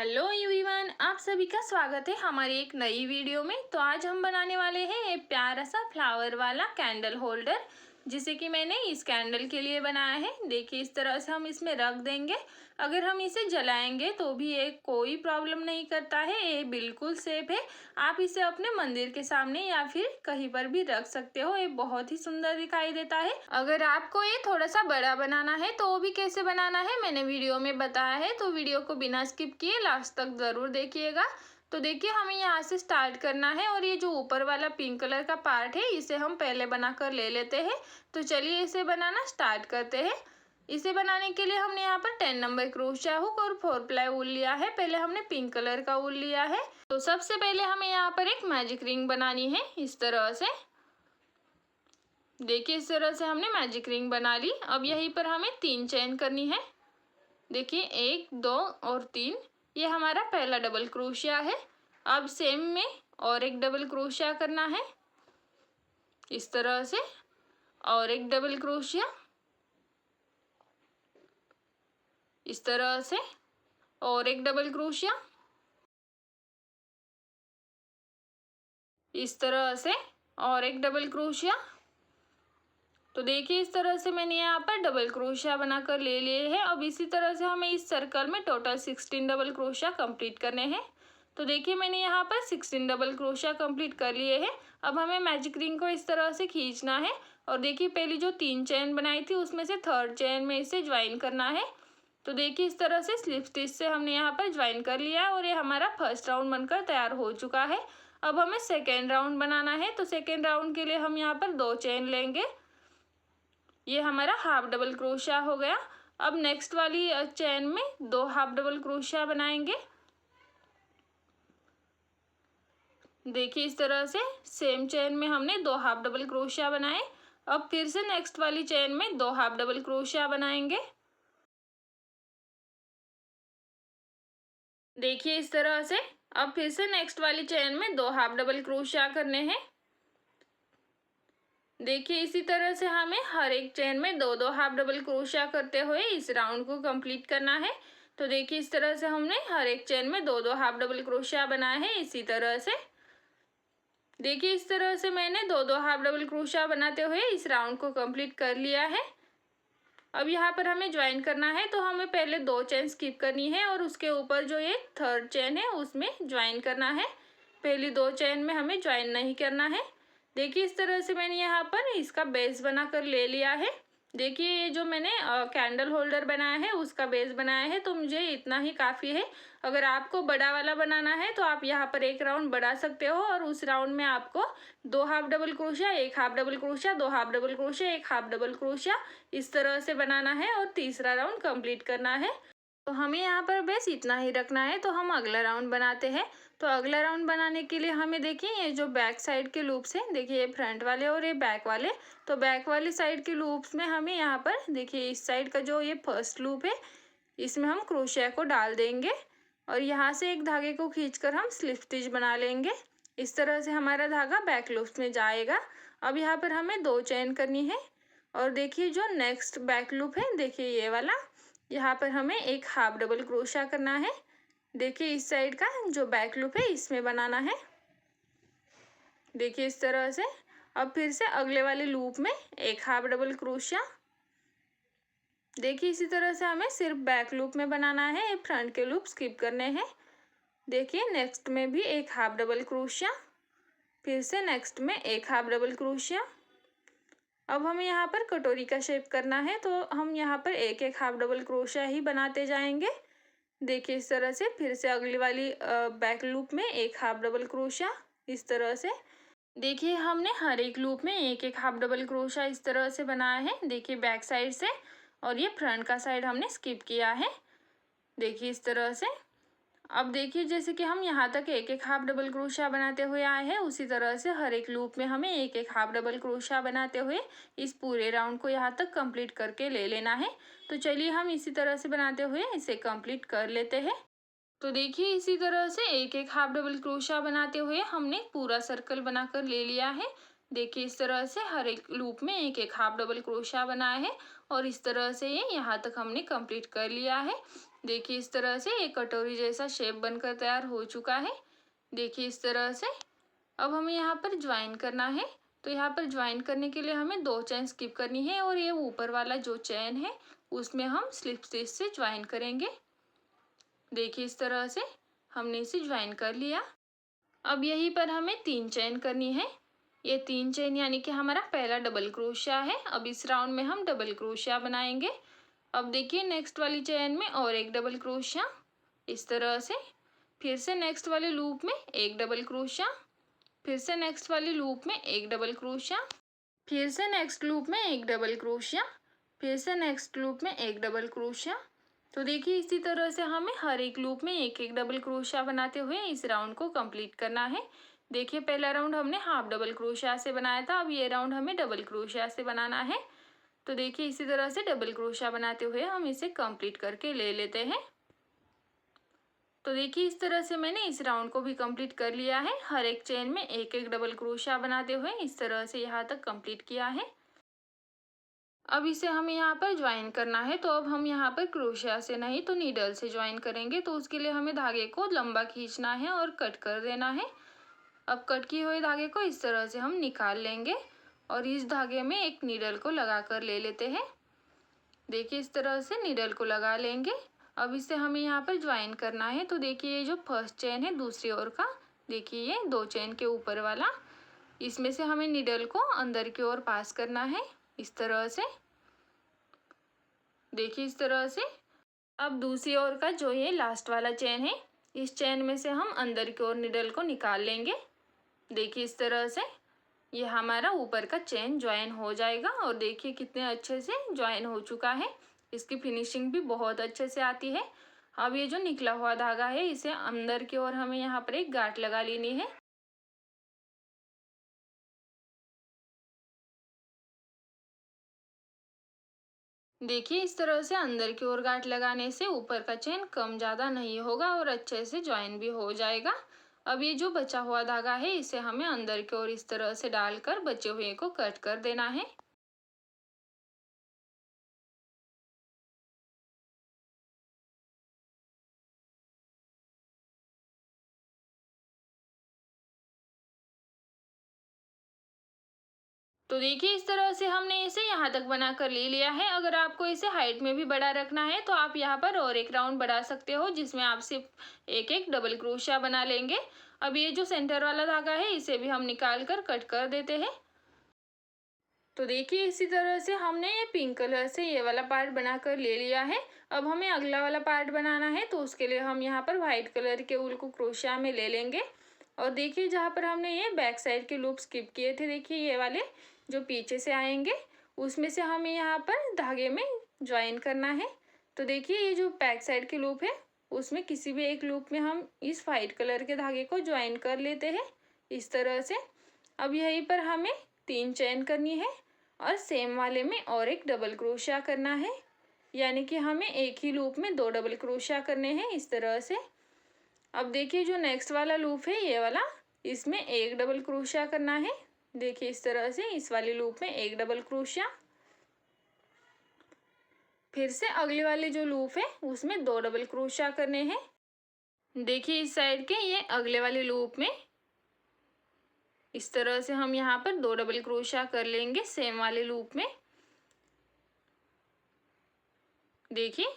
Hello everyone, आप सभी का स्वागत है हमारी एक नई वीडियो में। तो आज हम बनाने वाले हैं एक प्यारा सा फ्लावर वाला कैंडल होल्डर, जिसे कि मैंने इस कैंडल के लिए बनाया है। देखिए, इस तरह से हम इसमें रख देंगे। अगर हम इसे जलाएंगे तो भी ये कोई प्रॉब्लम नहीं करता है, ये बिल्कुल सेफ है। आप इसे अपने मंदिर के सामने या फिर कहीं पर भी रख सकते हो, ये बहुत ही सुंदर दिखाई देता है। अगर आपको ये थोड़ा सा बड़ा बनाना है तो वो भी कैसे बनाना है मैंने वीडियो में बताया है, तो वीडियो को बिना स्किप किए लास्ट तक ज़रूर देखिएगा। तो देखिए, हमें यहाँ से स्टार्ट करना है और ये जो ऊपर वाला पिंक कलर का पार्ट है इसे हम पहले बना कर ले लेते हैं। तो चलिए इसे बनाना स्टार्ट करते हैं। इसे बनाने के लिए हमने यहाँ पर 10 नंबर क्रोशिया हुक और 4 प्लाई वूल लिया है। पहले हमने पिंक कलर का वूल लिया है। तो सबसे पहले हमें यहाँ पर एक मैजिक रिंग बनानी है इस तरह से। देखिए, इस तरह से हमने मैजिक रिंग बना ली। अब यहीं पर हमें 3 चेन करनी है। देखिए, 1 2 और 3, ये हमारा पहला डबल क्रोशिया है। अब सेम में और एक डबल क्रोशिया करना है इस तरह से, और एक डबल क्रोशिया इस तरह से, और एक डबल क्रोशिया इस तरह से, और एक डबल क्रोशिया। तो देखिए, इस तरह से मैंने यहाँ पर डबल क्रोशिया बनाकर ले लिए हैं। अब इसी तरह से हमें इस सर्कल में टोटल 16 डबल क्रोशिया कंप्लीट करने हैं। तो देखिए, मैंने यहाँ पर 16 डबल क्रोशिया कंप्लीट कर लिए हैं। अब हमें मैजिक रिंग को इस तरह से खींचना है और देखिए, पहली जो 3 चेन बनाई थी उसमें से थर्ड चेन में इसे ज्वाइन करना है। तो देखिए, इस तरह से स्लिप स्टिच से हमने यहाँ पर ज्वाइन कर लिया और ये हमारा फर्स्ट राउंड बनकर तैयार हो चुका है। अब हमें सेकेंड राउंड बनाना है। तो सेकेंड राउंड के लिए हम यहाँ पर 2 चेन लेंगे। ये हमारा हाफ डबल क्रोशिया हो गया। अब नेक्स्ट वाली चेन में 2 हाफ डबल क्रोशिया बनाएंगे। देखिए, इस तरह से सेम चेन में हमने 2 हाफ डबल क्रोशिया बनाए। अब फिर से नेक्स्ट वाली चेन में 2 हाफ डबल क्रोशिया बनाएंगे। देखिए, इस तरह से अब फिर से नेक्स्ट वाली चेन में 2 हाफ डबल क्रोशिया करने हैं। देखिए, इसी तरह से हमें हर एक चेन में 2 हाफ डबल क्रोशिया करते हुए इस राउंड को कंप्लीट करना है। तो देखिए, इस तरह से हमने हर एक चेन में 2 हाफ डबल क्रोशिया बनाए हैं। इसी तरह से देखिए, इस तरह से मैंने 2 हाफ डबल क्रोशिया बनाते हुए इस राउंड को कंप्लीट कर लिया है। अब यहाँ पर हमें ज्वाइन करना है, तो हमें पहले 2 चेन स्किप करनी है और उसके ऊपर जो ये थर्ड चेन है उसमें ज्वाइन करना है। पहली 2 चेन में हमें ज्वाइन नहीं करना है। देखिए, इस तरह से मैंने यहाँ पर इसका बेस बना कर ले लिया है। देखिए, ये जो मैंने कैंडल होल्डर बनाया है उसका बेस बनाया है, तो मुझे इतना ही काफ़ी है। अगर आपको बड़ा वाला बनाना है तो आप यहाँ पर एक राउंड बढ़ा सकते हो और उस राउंड में आपको 2 half double crochet, 1 half double crochet, 2 half double crochet, 1 half double crochet इस तरह से बनाना है और तीसरा राउंड कंप्लीट करना है। तो हमें यहाँ पर बस इतना ही रखना है। तो हम अगला राउंड बनाते हैं। तो अगला राउंड बनाने के लिए हमें देखिए, ये जो बैक साइड के लूप्स हैं, देखिए ये फ्रंट वाले और ये बैक वाले। तो बैक वाली साइड के लूप्स में हमें यहाँ पर देखिए, इस साइड का जो ये फर्स्ट लूप है इसमें हम क्रोशिया को डाल देंगे और यहाँ से एक धागे को खींचकर हम स्लिप स्टिच बना लेंगे। इस तरह से हमारा धागा बैक लूप्स में जाएगा। अब यहाँ पर हमें 2 चेन करनी है और देखिए, जो नेक्स्ट बैक लूप है देखिए ये वाला, यहाँ पर हमें 1 हाफ डबल क्रोशिया करना है। देखिए, इस साइड का जो बैक लूप है इसमें बनाना है। देखिए, इस तरह से। अब फिर से अगले वाले लूप में 1 हाफ डबल क्रोशिया। देखिए, इसी तरह से हमें सिर्फ बैक लूप में बनाना है, फ्रंट के लूप स्किप करने हैं। देखिए, नेक्स्ट में भी 1 हाफ डबल क्रोशिया, फिर से नेक्स्ट में 1 हाफ डबल क्रोशिया। अब हमें यहाँ पर कटोरी का शेप करना है, तो हम यहाँ पर 1 हाफ डबल क्रोशिया ही बनाते जाएंगे। देखिए, इस तरह से फिर से अगली वाली बैक लूप में 1 हाफ डबल क्रोशिया इस तरह से। देखिए, हमने हर एक लूप में 1 हाफ डबल क्रोशिया इस तरह से बनाया है। देखिए, बैक साइड से, और ये फ्रंट का साइड हमने स्किप किया है। देखिए, इस तरह से। अब देखिए, जैसे कि हम यहाँ तक 1 हाफ डबल क्रोशिया बनाते हुए आए हैं, उसी तरह से हर एक लूप में हमें 1 हाफ डबल क्रोशिया बनाते हुए इस पूरे राउंड को यहाँ तक कंप्लीट करके ले लेना है। तो चलिए हम इसी तरह से बनाते हुए इसे कंप्लीट कर लेते हैं। तो देखिए, इसी तरह से 1 हाफ डबल क्रोशिया बनाते हुए हमने पूरा सर्कल बनाकर ले लिया है। देखिए, इस तरह से हर एक लूप में 1 हाफ डबल क्रोशिया बनाया है और इस तरह से ये यहाँ तक हमने कंप्लीट कर लिया है। देखिए इस तरह से एक कटोरी जैसा शेप बनकर तैयार हो चुका है। देखिए इस तरह से। अब हमें यहाँ पर ज्वाइन करना है। तो यहाँ पर ज्वाइन करने के लिए हमें 2 चेन स्किप करनी है और ये ऊपर वाला जो चेन है उसमें हम स्लिप स्टिच से ज्वाइन करेंगे। देखिए इस तरह से हमने इसे ज्वाइन कर लिया। अब यहीं पर हमें 3 चेन करनी है। ये 3 चेन यानी कि हमारा पहला डबल क्रोशिया है। अब इस राउंड में हम डबल क्रोशिया बनाएंगे। अब देखिए नेक्स्ट वाली चेन में और एक डबल क्रोशिया इस तरह से, फिर से नेक्स्ट वाले लूप में एक डबल क्रोशिया, फिर से नेक्स्ट वाली लूप में एक डबल क्रोशिया, फिर से नेक्स्ट लूप में एक डबल क्रोशिया, फिर से नेक्स्ट लूप में एक डबल क्रोशिया। तो देखिए इसी तरह से हमें हर एक लूप में एक एक डबल क्रोशिया बनाते हुए इस राउंड को कंप्लीट करना है। देखिए पहला राउंड हमने हाफ डबल क्रोशिया से बनाया था, अब ये राउंड हमें डबल क्रोशिया से बनाना है। तो देखिए इसी तरह से डबल क्रोशिया बनाते हुए हम इसे कंप्लीट करके ले लेते हैं। तो देखिए इस तरह से मैंने इस राउंड को भी कंप्लीट कर लिया है। हर एक चेन में एक एक डबल क्रोशिया बनाते हुए इस तरह से यहाँ तक कंप्लीट किया है। अब इसे हमें यहाँ पर ज्वाइन करना है। तो अब हम यहाँ पर क्रोशिया से नहीं तो नीडल से ज्वाइन करेंगे। तो उसके लिए हमें धागे को लंबा खींचना है और कट कर देना है। अब कट किए हुए धागे को इस तरह से हम निकाल लेंगे और इस धागे में एक नीडल को लगा कर ले लेते हैं। देखिए इस तरह से नीडल को लगा लेंगे। अब इसे हमें यहाँ पर ज्वाइन करना है। तो देखिए ये जो फर्स्ट चेन है दूसरी ओर का, देखिए ये 2 चेन के ऊपर वाला, इसमें से हमें नीडल को अंदर की ओर पास करना है इस तरह से। देखिए इस तरह से। अब दूसरी ओर का जो ये लास्ट वाला चेन है, इस चेन में से हम अंदर की ओर नीडल को निकाल लेंगे। देखिए इस तरह से ये हमारा ऊपर का चेन ज्वाइन हो जाएगा और देखिए कितने अच्छे से ज्वाइन हो चुका है। इसकी फिनिशिंग भी बहुत अच्छे से आती है। अब ये जो निकला हुआ धागा है इसे अंदर की ओर हमें यहाँ पर एक गांठ लगा लेनी है। देखिए इस तरह से अंदर की ओर गांठ लगाने से ऊपर का चेन कम ज़्यादा नहीं होगा और अच्छे से ज्वाइन भी हो जाएगा। अब ये जो बचा हुआ धागा है इसे हमें अंदर की ओर इस तरह से डालकर बचे हुए को कट कर देना है। तो देखिए इस तरह से हमने इसे यहाँ तक बना कर ले लिया है। अगर आपको इसे हाइट में भी बड़ा रखना है तो आप यहाँ पर और एक राउंड बढ़ा सकते हो, जिसमें आप सिर्फ एक एक डबल क्रोशिया बना लेंगे। अब ये जो सेंटर वाला धागा है इसे भी हम निकाल कर कट कर देते हैं। तो देखिए इसी तरह से हमने ये पिंक कलर से ये वाला पार्ट बना कर ले लिया है। अब हमें अगला वाला पार्ट बनाना है। तो उसके लिए हम यहाँ पर वाइट कलर के ऊल को क्रोशिया में ले लेंगे और देखिए जहाँ पर हमने ये बैक साइड के लूप स्किप किए थे, देखिए ये वाले जो पीछे से आएंगे उसमें से हमें यहाँ पर धागे में ज्वाइन करना है। तो देखिए ये जो बैक साइड के लूप है उसमें किसी भी एक लूप में हम इस वाइट कलर के धागे को ज्वाइन कर लेते हैं इस तरह से। अब यहीं पर हमें 3 चेन करनी है और सेम वाले में और एक डबल क्रोशिया करना है, यानी कि हमें एक ही लूप में 2 डबल क्रोशिया करने हैं इस तरह से। अब देखिए जो नेक्स्ट वाला लूप है ये वाला, इसमें एक डबल क्रोशिया करना है। देखिए इस तरह से इस वाले लूप में एक डबल क्रोशिया, फिर से अगले वाले जो लूप है उसमें 2 डबल क्रोशिया करने हैं। देखिए इस साइड के ये अगले वाले लूप में इस तरह से हम यहाँ पर 2 डबल क्रोशिया कर लेंगे सेम वाले लूप में। देखिए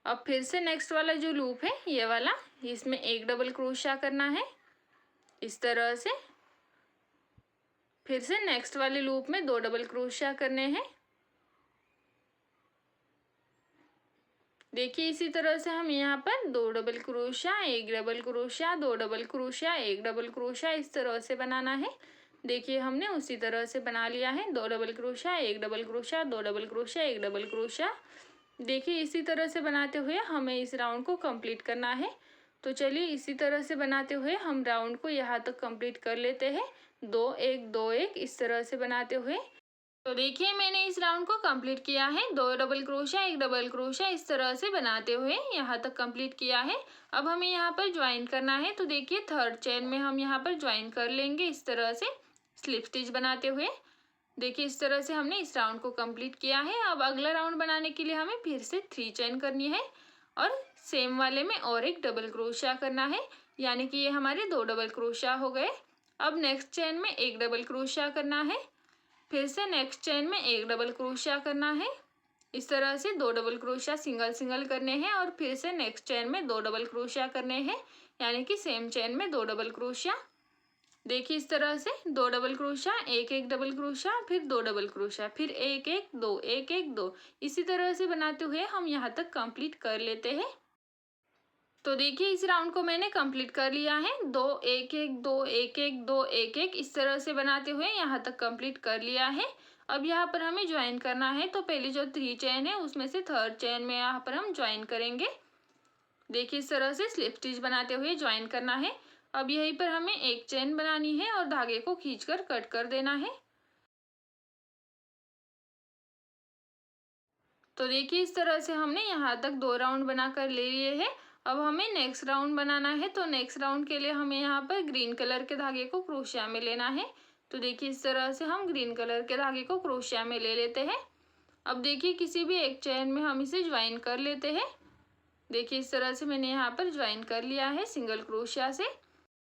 अब फिर से नेक्स्ट वाला जो लूप है ये वाला, इसमें एक डबल क्रोशिया करना है इस तरह से। फिर से नेक्स्ट वाले लूप में 2 डबल क्रोशिया करने हैं। देखिए इसी तरह से हम यहाँ पर 2 डबल क्रोशिया, एक डबल क्रोशिया, 2 डबल क्रोशिया, एक डबल क्रोशिया इस तरह से बनाना है। देखिए हमने उसी तरह से बना लिया है। 2 डबल क्रोशिया, एक डबल क्रोशिया, 2 डबल क्रोशिया, एक डबल क्रोशिया। देखिए इसी तरह से बनाते हुए हमें इस राउंड को कंप्लीट करना है। तो चलिए इसी तरह से बनाते हुए हम राउंड को यहाँ तक कंप्लीट कर लेते हैं। 2 1 2 1 इस तरह से बनाते हुए। तो देखिए मैंने इस राउंड को कंप्लीट किया है। 2 डबल क्रोशिया, एक डबल क्रोशिया इस तरह से बनाते हुए यहाँ तक कंप्लीट किया है। अब हमें यहाँ पर ज्वाइन करना है। तो देखिए थर्ड चेन में हम यहाँ पर ज्वाइन कर लेंगे इस तरह से स्लिप स्टिच बनाते हुए। देखिए इस तरह से हमने इस राउंड को कंप्लीट किया है। अब अगला राउंड बनाने के लिए हमें फिर से 3 चेन करनी है और सेम वाले में और एक डबल क्रोशिया करना है, यानी कि ये हमारे 2 डबल क्रोशिया हो गए। अब नेक्स्ट चेन में एक डबल क्रोशिया करना है, फिर से नेक्स्ट चेन में एक डबल क्रोशिया करना है। इस तरह से 2 डबल क्रोशिया सिंगल सिंगल करने हैं और फिर से नेक्स्ट चेन में 2 डबल क्रोशिया करने हैं, यानी कि सेम चेन में 2 डबल क्रोशिया। देखिए इस तरह से 2 डबल क्रोशिया, एक एक डबल क्रोशिया, फिर 2 डबल क्रोशिया, फिर एक एक दो, एक एक दो, इसी तरह से बनाते हुए हम यहाँ तक कंप्लीट कर लेते हैं। तो देखिए इस राउंड को मैंने कंप्लीट कर लिया है। 2 एक एक दो, एक एक दो, एक एक, इस तरह से बनाते हुए यहाँ तक कंप्लीट कर लिया है। अब यहाँ पर हमें ज्वाइन करना है, तो पहले जो 3 चेन है उसमें से थर्ड चेन में यहाँ पर हम ज्वाइन करेंगे। देखिए इस तरह से स्लिप स्टिच बनाते हुए ज्वाइन करना है। अब यहीं पर हमें एक चेन बनानी है और धागे को खींचकर कट कर देना है। तो देखिए इस तरह से हमने यहाँ तक 2 राउंड बनाकर ले लिए हैं। अब हमें नेक्स्ट राउंड बनाना है, तो नेक्स्ट राउंड के लिए हमें यहाँ पर ग्रीन कलर के धागे को क्रोशिया में लेना है। तो देखिए इस तरह से हम ग्रीन कलर के धागे को क्रोशिया में ले लेते हैं। अब देखिए किसी भी एक चेन में हम इसे ज्वाइन कर लेते हैं। देखिए इस तरह से मैंने यहाँ पर ज्वाइन कर लिया है सिंगल क्रोशिया से।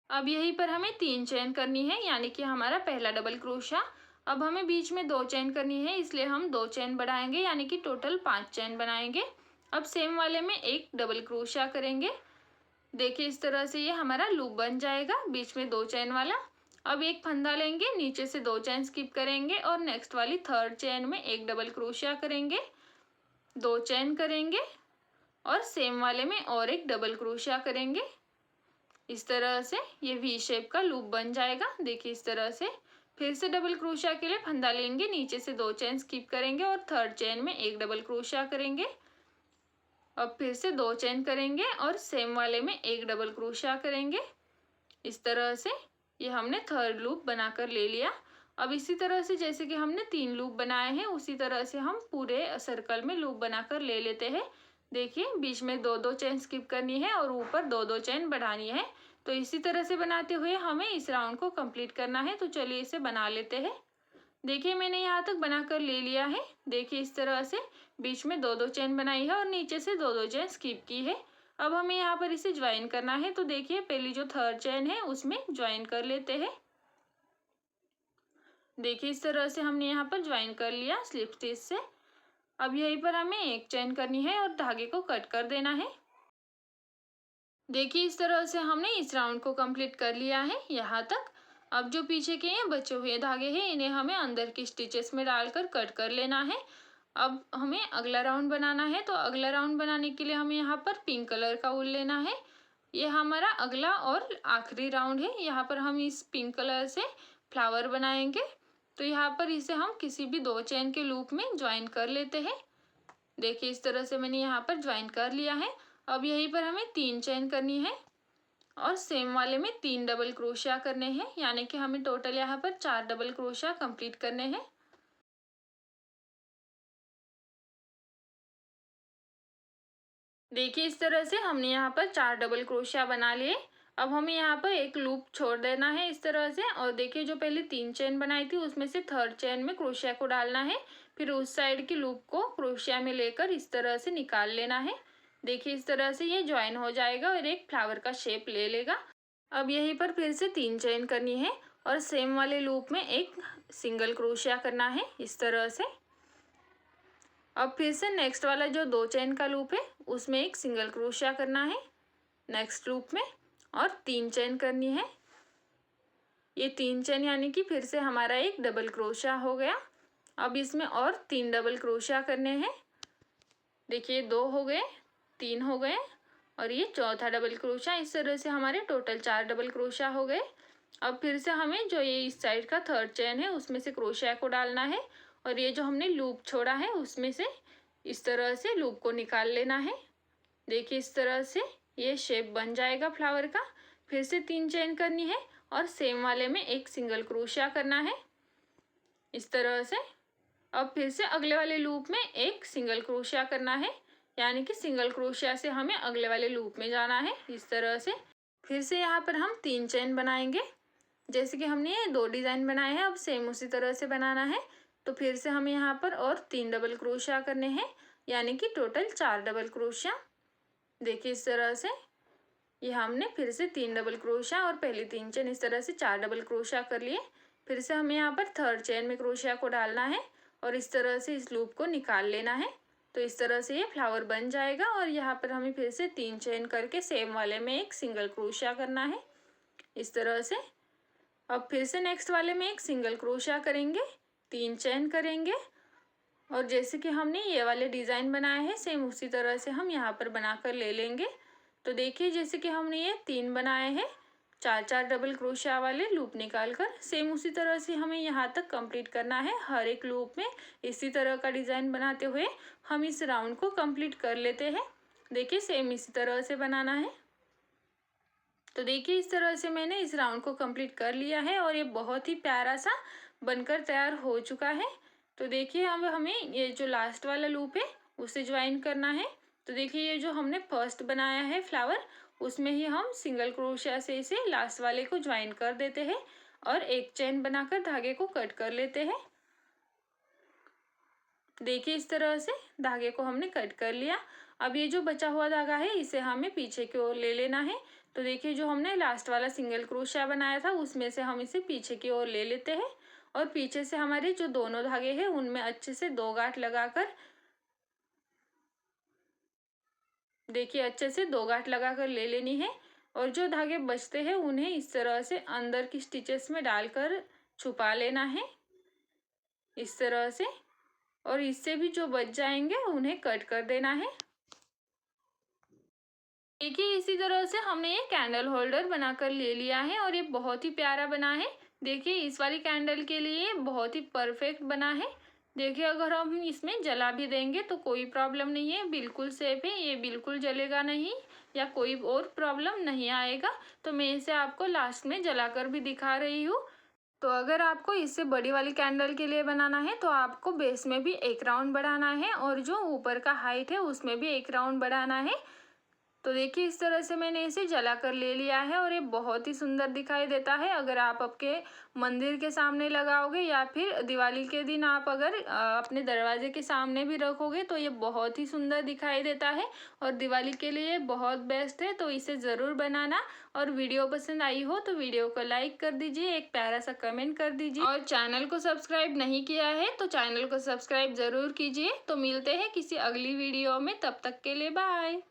अब यहीं पर हमें 3 चेन करनी है, यानी कि हमारा पहला डबल क्रोशिया। अब हमें बीच में 2 चेन करनी है, इसलिए हम 2 चेन बढ़ाएंगे, यानी कि टोटल 5 चेन बनाएंगे। अब सेम वाले में एक डबल क्रोशिया करेंगे। देखिए इस तरह से ये हमारा लूप बन जाएगा, बीच में 2 चेन वाला। अब एक फंदा लेंगे, नीचे से 2 चेन स्किप करेंगे और नेक्स्ट वाली थर्ड चेन में एक डबल क्रोशिया करेंगे, 2 चेन करेंगे और सेम वाले में और एक डबल क्रोशिया करेंगे। इस तरह से ये वी शेप का लूप बन जाएगा। देखिए इस तरह से फिर से डबल क्रोशिया के लिए फंदा लेंगे, नीचे से 2 चेन स्किप करेंगे और थर्ड चेन में एक डबल क्रोशिया करेंगे। अब फिर से 2 चेन करेंगे और सेम वाले में एक डबल क्रोशिया करेंगे। इस तरह से ये हमने थर्ड लूप बनाकर ले लिया। अब इसी तरह से जैसे कि हमने 3 लूप बनाए हैं, उसी तरह से हम पूरे सर्कल में लूप बनाकर ले लेते हैं। देखिए बीच में 2-2 चेन स्किप करनी है और ऊपर 2-2 चेन बढ़ानी है। तो इसी तरह से बनाते हुए हमें इस राउंड को कंप्लीट करना है। तो चलिए इसे बना लेते हैं। देखिए मैंने यहाँ तक बनाकर ले लिया है। देखिए इस तरह से बीच में 2-2 चेन बनाई है और नीचे से 2-2 चेन स्किप की है। अब हमें यहाँ पर इसे ज्वाइन करना है, तो देखिए पहली जो थर्ड चेन है उसमें ज्वाइन कर लेते हैं। देखिए इस तरह से हमने यहाँ पर ज्वाइन कर लिया स्लिप स्टिच से। अब यहीं पर हमें एक चेन करनी है और धागे को कट कर देना है। देखिए इस तरह से हमने इस राउंड को कंप्लीट कर लिया है यहाँ तक। अब जो पीछे के ये बचे हुए धागे हैं, इन्हें हमें अंदर की स्टिचेस में डालकर कट कर लेना है। अब हमें अगला राउंड बनाना है, तो अगला राउंड बनाने के लिए हमें यहाँ पर पिंक कलर का ऊन लेना है। ये हमारा अगला और आखिरी राउंड है। यहाँ पर हम इस पिंक कलर से फ्लावर बनाएंगे। तो यहाँ पर इसे हम किसी भी 2 चेन के लूप में ज्वाइन कर लेते हैं। देखिए इस तरह से मैंने यहाँ पर ज्वाइन कर लिया है। अब यहीं पर हमें 3 चेन करनी है और सेम वाले में 3 डबल क्रोशिया करने हैं, यानी कि हमें टोटल यहाँ पर 4 डबल क्रोशिया कंप्लीट करने हैं। देखिए इस तरह से हमने यहाँ पर 4 डबल क्रोशिया बना लिए। अब हमें यहाँ पर एक लूप छोड़ देना है इस तरह से, और देखिए जो पहले 3 चेन बनाई थी उसमें से थर्ड चेन में क्रोशिया को डालना है, फिर उस साइड की लूप को क्रोशिया में लेकर इस तरह से निकाल लेना है। देखिए इस तरह से ये ज्वाइन हो जाएगा और एक फ्लावर का शेप ले लेगा। अब यहीं पर फिर से 3 चेन करनी है और सेम वाले लूप में एक सिंगल क्रोशिया करना है इस तरह से। अब फिर से नेक्स्ट वाला जो 2 चेन का लूप है उसमें एक सिंगल क्रोशिया करना है नेक्स्ट लूप में, और 3 चेन करनी है। ये 3 चेन यानी कि फिर से हमारा एक डबल क्रोशिया हो गया। अब इसमें और 3 डबल क्रोशिया करने हैं। देखिए 2 हो गए, 3 हो गए और ये चौथा डबल क्रोशिया। इस तरह से हमारे टोटल 4 डबल क्रोशिया हो गए। अब फिर से हमें जो ये इस साइड का थर्ड चेन है उसमें से क्रोशिया को डालना है और ये जो हमने लूप छोड़ा है उसमें से इस तरह से लूप को निकाल लेना है। देखिए इस तरह से ये शेप बन जाएगा फ्लावर का। फिर से 3 चेन करनी है और सेम वाले में एक सिंगल क्रोशिया करना है इस तरह से। अब फिर से अगले वाले लूप में एक सिंगल क्रोशिया करना है, यानी कि सिंगल क्रोशिया से हमें अगले वाले लूप में जाना है इस तरह से। फिर से यहाँ पर हम 3 चेन बनाएंगे। जैसे कि हमने ये 2 डिज़ाइन बनाए हैं, अब सेम उसी तरह से बनाना है। तो फिर से हमें यहाँ पर और 3 डबल क्रोशिया करने हैं, यानी कि टोटल 4 डबल क्रोशिया। देखिए इस तरह से ये हमने फिर से 3 डबल क्रोशिया और पहली 3 चेन इस तरह से 4 डबल क्रोशिया कर लिए। फिर से हमें यहाँ पर थर्ड चेन में क्रोशिया को डालना है और इस तरह से इस लूप को निकाल लेना है। तो इस तरह से ये फ्लावर बन जाएगा और यहाँ पर हमें फिर से 3 चेन करके सेम वाले में एक सिंगल क्रोशिया करना है इस तरह से। अब फिर से नेक्स्ट वाले में एक सिंगल क्रोशिया करेंगे, 3 चेन करेंगे और जैसे कि हमने ये वाले डिज़ाइन बनाए हैं सेम उसी तरह से हम यहाँ पर बनाकर ले लेंगे। तो देखिए जैसे कि हमने ये 3 बनाए हैं 4-4 डबल क्रोशिया वाले लूप निकाल कर, सेम उसी तरह से हमें यहाँ तक कंप्लीट करना है। हर एक लूप में इसी तरह का डिज़ाइन बनाते हुए हम इस राउंड को कंप्लीट कर लेते हैं। देखिए सेम इसी तरह से बनाना है। तो देखिए इस तरह से मैंने इस राउंड को कंप्लीट कर लिया है और ये बहुत ही प्यारा सा बनकर तैयार हो चुका है। तो देखिए अब हमें ये जो लास्ट वाला लूप है उसे ज्वाइन करना है। तो देखिए ये जो हमने फर्स्ट बनाया है फ्लावर उसमें ही हम सिंगल क्रोशिया से इसे लास्ट वाले को ज्वाइन कर देते हैं और एक चेन बनाकर धागे को कट कर लेते हैं। देखिए इस तरह से धागे को हमने कट कर लिया। अब ये जो बचा हुआ धागा है इसे हमें पीछे की ओर ले लेना है। तो देखिए जो हमने लास्ट वाला सिंगल क्रोशिया बनाया था उसमें से हम इसे पीछे की ओर ले लेते हैं और पीछे से हमारे जो दोनों धागे हैं उनमें अच्छे से 2 गांठ लगाकर, देखिए अच्छे से 2 गांठ लगाकर ले लेनी है और जो धागे बचते हैं उन्हें इस तरह से अंदर की स्टिचेस में डालकर छुपा लेना है इस तरह से। और इससे भी जो बच जाएंगे उन्हें कट कर देना है। देखिए इसी तरह से हमने ये कैंडल होल्डर बनाकर ले लिया है और ये बहुत ही प्यारा बना है। देखिए इस वाली कैंडल के लिए बहुत ही परफेक्ट बना है। देखिए अगर हम इसमें जला भी देंगे तो कोई प्रॉब्लम नहीं है, बिल्कुल सेफ है, ये बिल्कुल जलेगा नहीं या कोई और प्रॉब्लम नहीं आएगा। तो मैं इसे आपको लास्ट में जलाकर भी दिखा रही हूँ। तो अगर आपको इससे बड़ी वाली कैंडल के लिए बनाना है तो आपको बेस में भी 1 राउंड बढ़ाना है और जो ऊपर का हाइट है उसमें भी 1 राउंड बढ़ाना है। तो देखिए इस तरह से मैंने इसे जला कर ले लिया है और ये बहुत ही सुंदर दिखाई देता है। अगर आप आपके मंदिर के सामने लगाओगे या फिर दिवाली के दिन आप अगर अपने दरवाजे के सामने भी रखोगे तो ये बहुत ही सुंदर दिखाई देता है और दिवाली के लिए बहुत बेस्ट है। तो इसे ज़रूर बनाना और वीडियो पसंद आई हो तो वीडियो को लाइक कर दीजिए, एक प्यारा सा कमेंट कर दीजिए और चैनल को सब्सक्राइब नहीं किया है तो चैनल को सब्सक्राइब ज़रूर कीजिए। तो मिलते हैं किसी अगली वीडियो में, तब तक के लिए बाय।